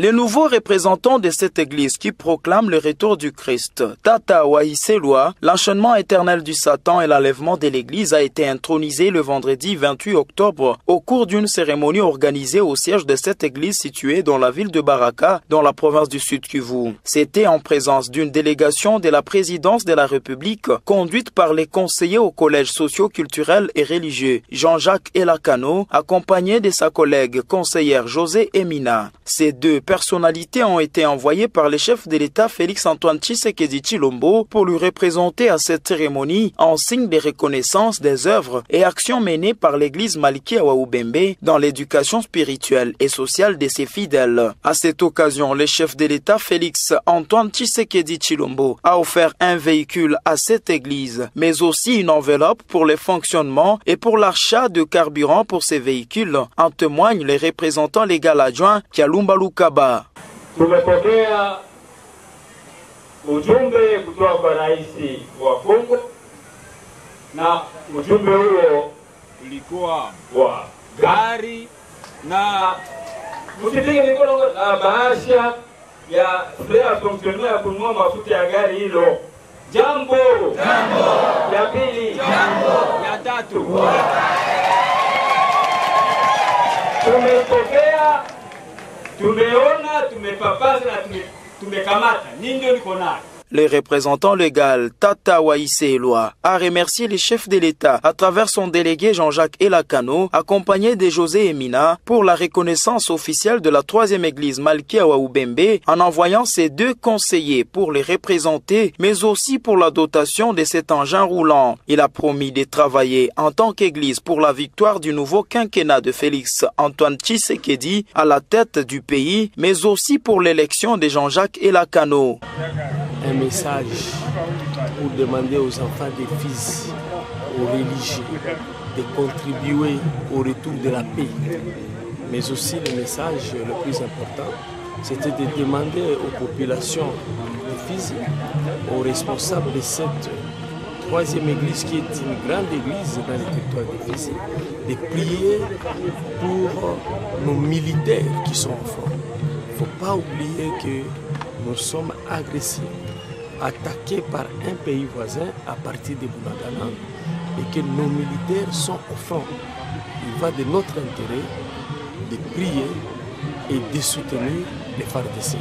Les nouveaux représentants de cette église qui proclament le retour du Christ, Tata Waïselwa, l'enchaînement éternel du Satan et l'enlèvement de l'église a été intronisé le vendredi 28 octobre au cours d'une cérémonie organisée au siège de cette église située dans la ville de Baraka, dans la province du Sud Kivu. C'était en présence d'une délégation de la présidence de la République conduite par les conseillers au collège socio-culturel et religieux Jean-Jacques Elakano, accompagné de sa collègue conseillère José Emina. Ces deux personnalités ont été envoyées par le chef de l'État Félix-Antoine Tshisekedi Tshilombo pour lui représenter à cette cérémonie en signe de reconnaissance des œuvres et actions menées par l'église Maliki Awaoubembe dans l'éducation spirituelle et sociale de ses fidèles. À cette occasion, le chef de l'État Félix-Antoine Tshisekedi Tshilombo a offert un véhicule à cette église, mais aussi une enveloppe pour le fonctionnement et pour l'achat de carburant pour ces véhicules, en témoignent les représentants légaux adjoints Kialumba Lukaba. Tumepokea ujumbe kutoka kwa rais wa Kongo, na ujumbe huo ulikuwa wa gari na msitiki mikono na bahasha ya flea fonctionnement ya kununua mafuta ya gari hilo. Jambo ya pili, ya tatu, tumepokea, tumeona, tumepapasa na tumekamata. Ndio niko nayo. Le représentant légal Tata Waïselwa a remercié les chefs de l'État à travers son délégué Jean-Jacques Elakano, accompagné de José Emina, pour la reconnaissance officielle de la troisième église Maliki Awaoubembe, en envoyant ses deux conseillers pour les représenter, mais aussi pour la dotation de cet engin roulant. Il a promis de travailler en tant qu'église pour la victoire du nouveau quinquennat de Félix-Antoine Tshisekedi à la tête du pays, mais aussi pour l'élection de Jean-Jacques Elakano. Un message pour demander aux enfants des fils, aux religieux, de contribuer au retour de la paix. Mais aussi le message le plus important, c'était de demander aux populations des fils, aux responsables de cette troisième église qui est une grande église dans le territoire des fils, de prier pour nos militaires qui sont en front. Il ne faut pas oublier que nous sommes agressés, attaqués par un pays voisin à partir de Bunagana et que nos militaires sont au front. Il va de notre intérêt de prier et de soutenir les FARDC.